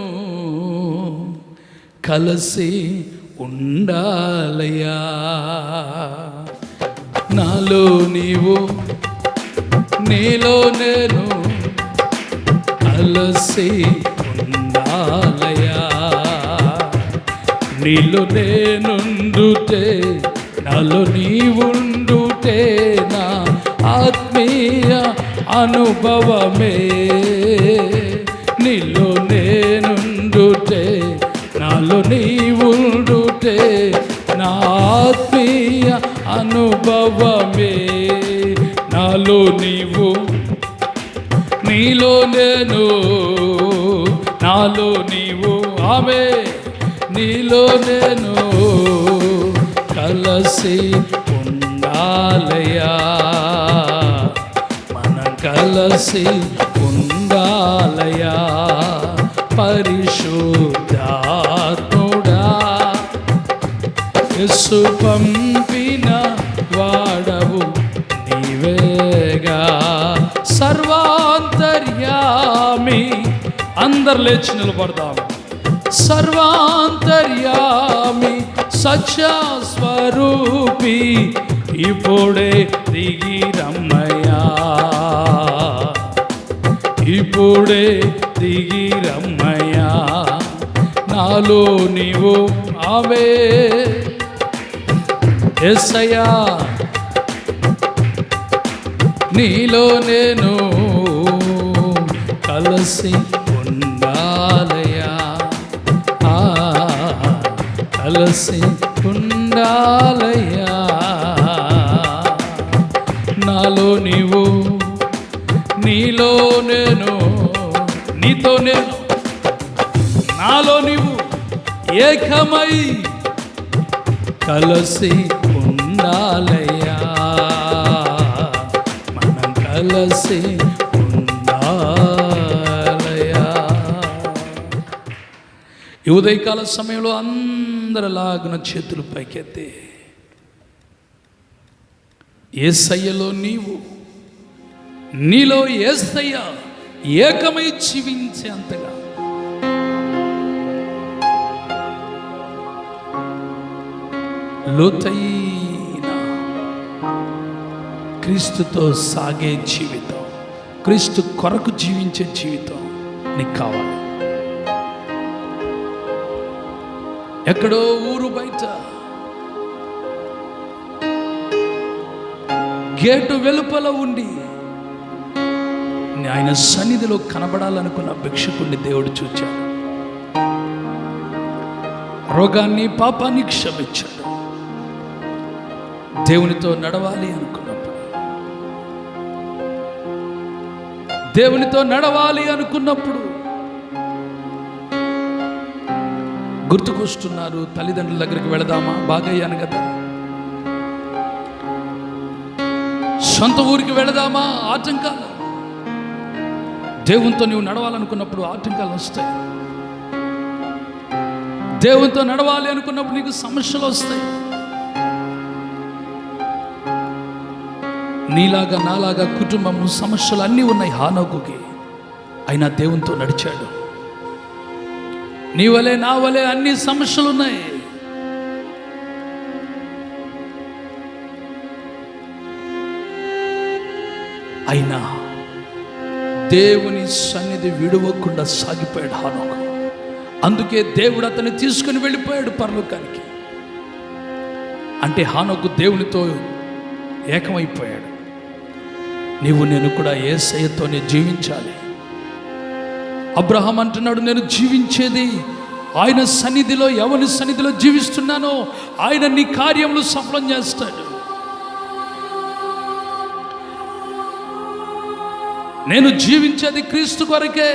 కలిసి ఉండాలయా. నాలో నీవు నీలో నేను కలిసి ఉండాలయా. నీలో నేనుండుటే, నాలో నీవుండుటే నా ఆత్మీయ అనుభవమే. నీలో నేనుండుటే, నాలో నీవుండుటే నా ఆత్మీయ అనుభవమే. నాలో నీవు నీలో నేను, నాలో నీవు, ఆమె నీలో నేను కలిసి ఉండాలయా. మనం కలిసి ఉండాలయా. పరిశుద్ధాత్ముడా యేసు పంపిన వాడవు నీవేగా. సర్వాంతర్యామి, అందరు లేచి నిలబడదాం. సర్వాంతర్యామి సత్యస్వరూపి ఇప్పుడే దిగి రమ్మయ్యా. ఇప్పుడే దిగి రమ్మయ్యా. నాలో నీవు, ఆమె యేసయ్యా. నీలో నేను కలిసి ఉండాలయా. కలిసి ఉండాలయా. నాలో నీవు నీలో నేను, నీతో నేను, నాలో నీవు ఏకమై కలిసి ఉండాలయ్యా. మనం కలిసి ఉండాలయ్యా. ఈ ఉదయకాల సమయంలో అందరిలాగున చేతులు పైకెత్తి, యేసయ్యలో నీవు, నీలో యేసయ్య ఏకమై జీవించే అంతగా లోతైన క్రీస్తుతో సాగే జీవితం, క్రీస్తు కొరకు జీవించే జీవితం నీకు కావాలి. ఎక్కడో ఊరు బయట గేటు వెలుపల ఉండి ఆయన సన్నిధిలో కనబడాలనుకున్న భిక్షకుడిని దేవుడు చూచాడు. రోగాన్ని, పాపాన్ని క్షమించాడు. దేవునితో నడవాలి అనుకున్నప్పుడు, దేవునితో నడవాలి అనుకున్నప్పుడు గుర్తుకొస్తున్నారు. తల్లిదండ్రుల దగ్గరికి వెళదామా, బాగయ్యాను కదా. సొంత ఊరికి వెళదామా, ఆటంకాలు. దేవునితో నువ్వు నడవాలనుకున్నప్పుడు ఆటంకాలు వస్తాయి. దేవునితో నడవాలి అనుకున్నప్పుడు నీకు సమస్యలు వస్తాయి. నీలాగా నాలాగా కుటుంబము సమస్యలు అన్నీ ఉన్నాయి హానోకుకి. అయినా దేవునితో నడిచాడు. నీ వలే నా వలే అన్ని సమస్యలు ఉన్నాయి. అయినా దేవుని సన్నిధి విడవకుండా సాగిపోయాడు హానోకు. అందుకే దేవుడు అతన్ని తీసుకుని వెళ్ళిపోయాడు పరలోకానికి. అంటే హానోకు దేవునితో ఏకమైపోయాడు. నీవు నేను కూడా యేసయ్యతోనే జీవించాలి. అబ్రహాం అంటున్నాడు, నేను జీవించేది ఆయన సన్నిధిలో. ఎవరి సన్నిధిలో జీవిస్తున్నానో ఆయన నీ కార్యములు సఫలం చేస్తాడు. నేను జీవించేది క్రీస్తు కొరకే,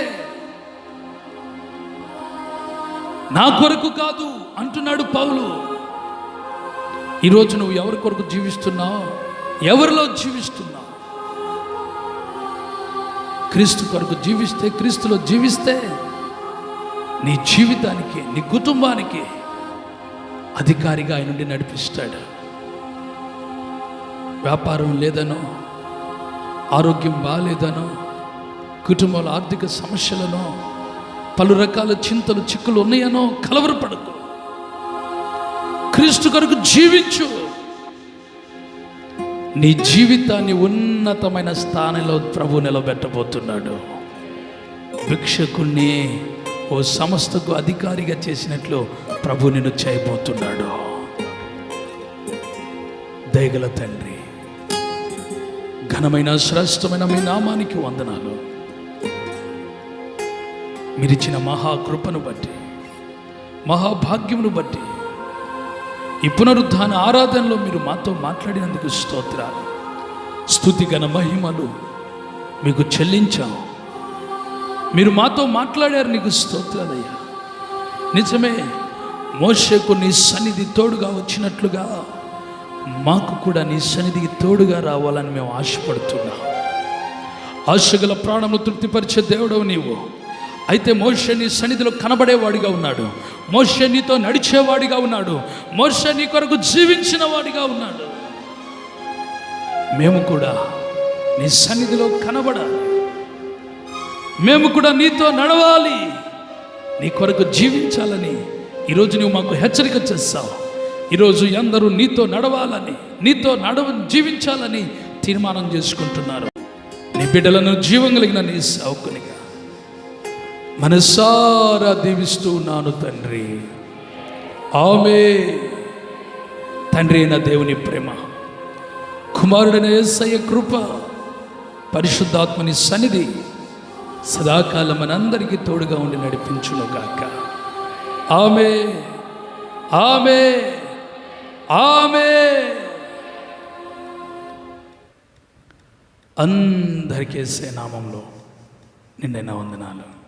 నా కొరకు కాదు అంటున్నాడు పౌలు. ఈరోజు నువ్వు ఎవరి కొరకు జీవిస్తున్నావు? ఎవరిలో జీవిస్తున్నావు? క్రీస్తు కొరకు జీవిస్తే, క్రీస్తులో జీవిస్తే నీ జీవితానికి, నీ కుటుంబానికి అధికారిగా ఆయన నుండి నడిపిస్తాడు. వ్యాపారం లేదనో, ఆరోగ్యం బాగాలేదనో, కుటుంబంలో ఆర్థిక సమస్యలనో, పలు రకాల చింతలు చిక్కులు ఉన్నాయనో కలవరపడకు. క్రీస్తు కొరకు జీవించు. నీ జీవితాన్ని ఉన్నతమైన స్థానంలో ప్రభు నిలబెట్టబోతున్నాడు. భిక్షకుణ్ణి ఓ సంస్థకు అధికారిగా చేసినట్లు ప్రభు నిన్ను చేయబోతున్నాడు. దయగల తండ్రి, ఘనమైన శ్రేష్టమైన మీ నామానికి వందనాలు. మీరిచ్చిన మహాకృపను బట్టి, మహాభాగ్యమును బట్టి, ఈ పునరుద్ధాన ఆరాధనలో మీరు మాతో మాట్లాడినందుకు స్తోత్రాలు. స్తుతి ఘన మహిమలు మీకు చెల్లించాం. మీరు మాతో మాట్లాడారు, నీకు స్తోత్రాలయ్యా. నిజమే, మోషేకు నీ సన్నిధి తోడుగా వచ్చినట్లుగా మాకు కూడా నీ సన్నిధికి తోడుగా రావాలని మేము ఆశపడుతున్నాం. ఆశగల ప్రాణములు తృప్తిపరిచే దేవుడవు నీవు. అయితే మోషే నీ సన్నిధిలో కనబడేవాడిగా ఉన్నాడు. మోషే నీతో నడిచేవాడిగా ఉన్నాడు. మోషే నీ కొరకు జీవించిన వాడిగా ఉన్నాడు. మేము కూడా నీ సన్నిధిలో కనబడాలి. మేము కూడా నీతో నడవాలి, నీ కొరకు జీవించాలని ఈరోజు నువ్వు మాకు హెచ్చరిక చేస్తావు. ఈరోజు అందరూ నీతో నడవాలని, నీతో జీవించాలని తీర్మానం చేసుకుంటున్నారు. నీ బిడ్డలను జీవం కలిగిన నీ సేవకునిగా మనసారా దీవిస్తూ ఉన్నాను తండ్రి. ఆమేన్. తండ్రి అయిన దేవుని ప్రేమ, కుమారుడైన యేసయ్య కృప, పరిశుద్ధాత్మని సన్నిధి సదాకాలం మనందరికీ తోడుగా ఉండి నడిపించునుగాక. ఆమేన్, ఆమేన్, ఆమేన్. అందరికీ యేసయ్య నామంలో నిండైన వందనాలు.